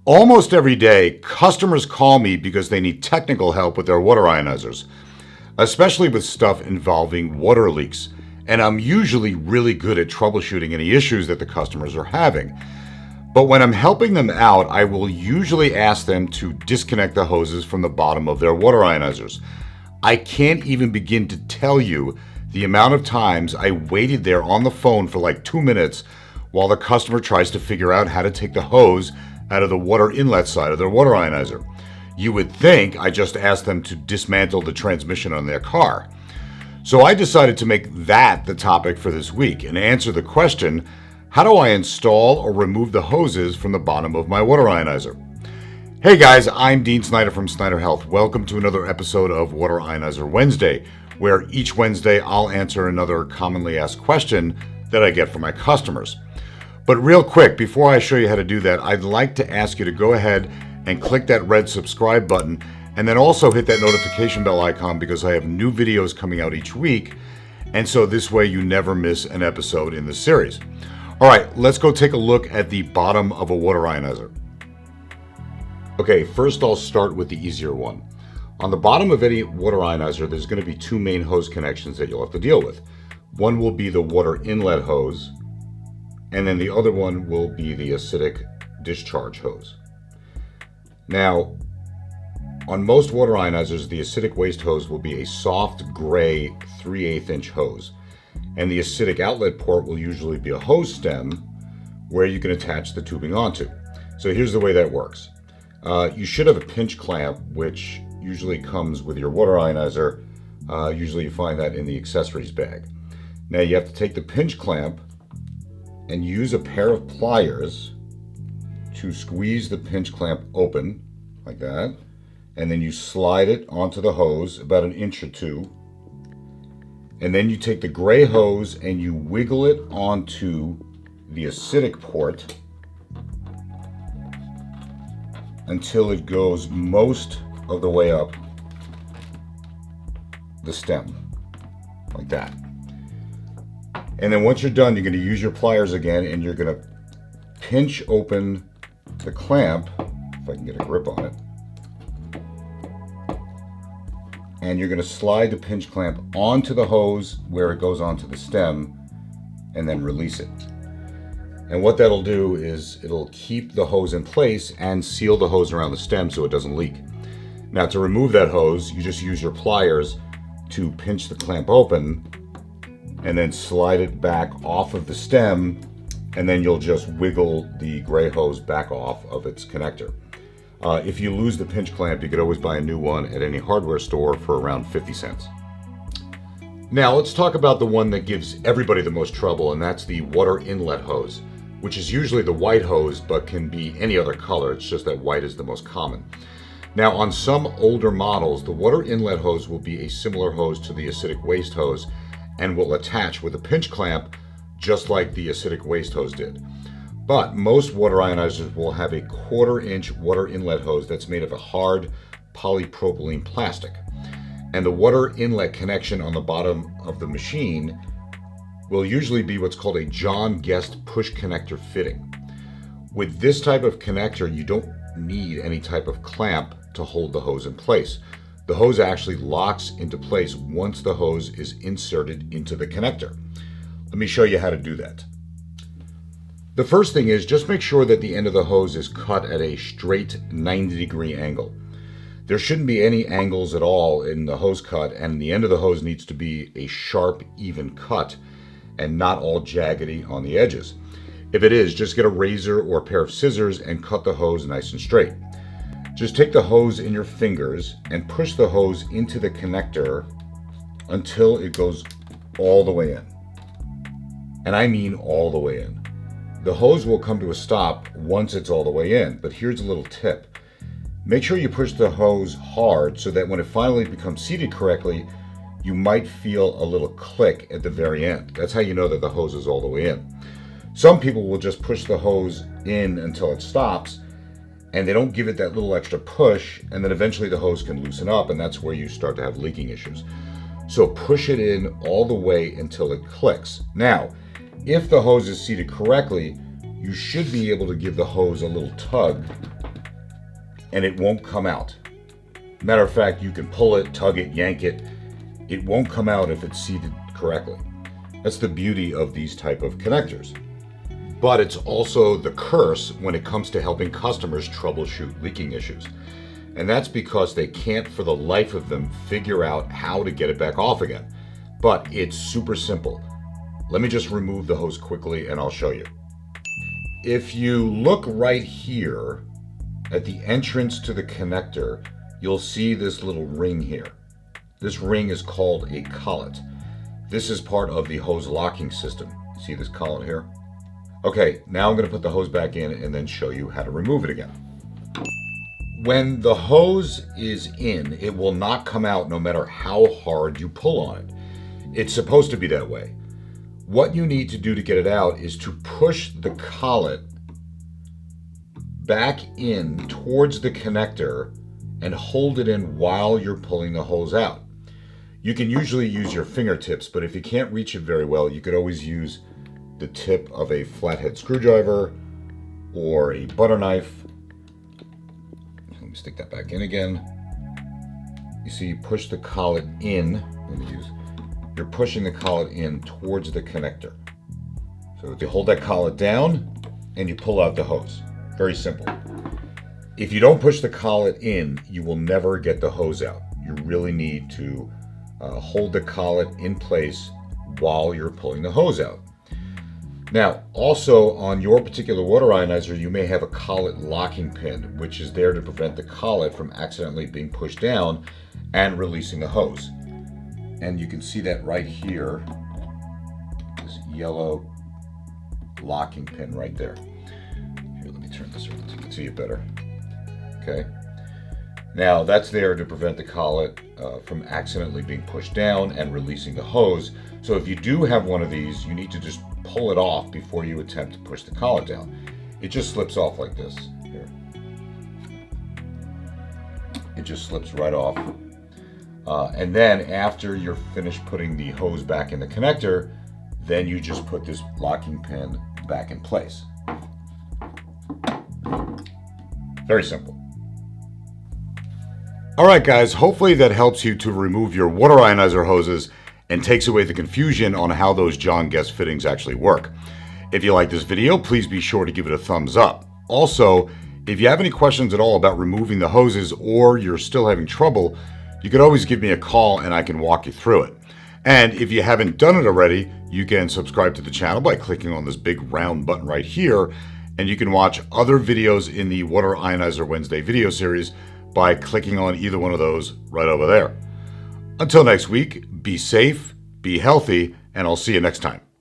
Almost every day, customers call me because they need technical help with their water ionizers, especially with stuff involving water leaks. And I'm usually really good at troubleshooting any issues that the customers are having. But when I'm helping them out, I will usually ask them to disconnect the hoses from the bottom of their water ionizers. I can't even begin to tell you the amount of times I waited there on the phone for like 2 minutes while the customer tries to figure out how to take the hose out of the water inlet side of their water ionizer. You would think I just asked them to dismantle the transmission on their car. So I decided to make that the topic for this week and answer the question, how do I install or remove the hoses from the bottom of my water ionizer? Hey guys, I'm Dean Snyder from SnyderHealth. Welcome to another episode of Water Ionizer Wednesday, where each Wednesday I'll answer another commonly asked question that I get from my customers. But real quick, before I show you how to do that, I'd like to ask you to go ahead and click that red subscribe button and then also hit that notification bell icon because I have new videos coming out each week. And so this way you never miss an episode in the series. All right, let's go take a look at the bottom of a water ionizer. Okay, first I'll start with the easier one. On the bottom of any water ionizer, there's going to be two main hose connections that you'll have to deal with. One will be the water inlet hose, and then the other one will be the acidic discharge hose. Now, on most water ionizers, the acidic waste hose will be a soft gray 3/8 inch hose, and the acidic outlet port will usually be a hose stem where you can attach the tubing onto. So here's the way that works. You should have a pinch clamp, which usually comes with your water ionizer. Usually you find that in the accessories bag. Now you have to take the pinch clamp and use a pair of pliers to squeeze the pinch clamp open like that, and then you slide it onto the hose about 1 inch or 2, and then you take the gray hose and you wiggle it onto the acidic port until it goes most of the way up the stem like that. And then once you're done, you're going to use your pliers again and you're going to pinch open the clamp, if I can get a grip on it, and you're going to slide the pinch clamp onto the hose where it goes onto the stem and then release it. And what that'll do is it'll keep the hose in place and seal the hose around the stem so it doesn't leak. Now to remove that hose, you just use your pliers to pinch the clamp open and then slide it back off of the stem, and then you'll just wiggle the gray hose back off of its connector. If you lose the pinch clamp, you could always buy a new one at any hardware store for around 50 cents. Now let's talk about the one that gives everybody the most trouble, and that's the water inlet hose, which is usually the white hose but can be any other color. It's just that white is the most common. Now on some older models, the water inlet hose will be a similar hose to the acidic waste hose and will attach with a pinch clamp just like the acidic waste hose did. But most water ionizers will have a 1/4 inch water inlet hose that's made of a hard polypropylene plastic. And the water inlet connection on the bottom of the machine will usually be what's called a John Guest push connector fitting. With this type of connector, you don't need any type of clamp to hold the hose in place. The hose actually locks into place once the hose is inserted into the connector. Let me show you how to do that. The first thing is just make sure that the end of the hose is cut at a straight 90-degree angle. There shouldn't be any angles at all in the hose cut, and the end of the hose needs to be a sharp, even cut and not all jaggedy on the edges. If it is, just get a razor or a pair of scissors and cut the hose nice and straight. Just take the hose in your fingers and push the hose into the connector until it goes all the way in. And I mean all the way in. The hose will come to a stop once it's all the way in, but here's a little tip. Make sure you push the hose hard so that when it finally becomes seated correctly, you might feel a little click at the very end. That's how you know that the hose is all the way in. Some people will just push the hose in until it stops, and they don't give it that little extra push, and then eventually the hose can loosen up, and that's where you start to have leaking issues. So push it in all the way until it clicks. Now, if the hose is seated correctly, you should be able to give the hose a little tug and it won't come out. Matter of fact, you can pull it, tug it, yank it. It won't come out if it's seated correctly. That's the beauty of these type of connectors. But it's also the curse when it comes to helping customers troubleshoot leaking issues. And that's because they can't for the life of them figure out how to get it back off again. But it's super simple. Let me just remove the hose quickly and I'll show you. If you look right here at the entrance to the connector, you'll see this little ring here. This ring is called a collet. This is part of the hose locking system. See this collet here? Okay, now I'm going to put the hose back in and then show you how to remove it again. When the hose is in, it will not come out no matter how hard you pull on it. It's supposed to be that way. What you need to do to get it out is to push the collet back in towards the connector and hold it in while you're pulling the hose out. You can usually use your fingertips, but if you can't reach it very well, you could always use the tip of a flathead screwdriver or a butter knife. Let me stick that back in again. You see, you push the collet in. You're pushing the collet in towards the connector. So you hold that collet down and you pull out the hose. Very simple. If you don't push the collet in, you will never get the hose out. You really need to hold the collet in place while you're pulling the hose out. Now, also on your particular water ionizer, you may have a collet locking pin, which is there to prevent the collet from accidentally being pushed down and releasing the hose. And you can see that right here, this yellow locking pin right there. Here, let me turn this around so you can see it better. Okay. Now that's there to prevent the collet from accidentally being pushed down and releasing the hose. So if you do have one of these, you need to just pull it off before you attempt to push the collet down. It just slips off like this. Here. It just slips right off. And then after you're finished putting the hose back in the connector, then you just put this locking pin back in place. Very simple. All right, guys, hopefully that helps you to remove your water ionizer hoses and takes away the confusion on how those John Guest fittings actually work. If you like this video, please be sure to give it a thumbs up. Also, if you have any questions at all about removing the hoses or you're still having trouble, you can always give me a call and I can walk you through it. And if you haven't done it already, you can subscribe to the channel by clicking on this big round button right here, and you can watch other videos in the Water Ionizer Wednesday video series by clicking on either one of those right over there. Until next week, be safe, be healthy, and I'll see you next time.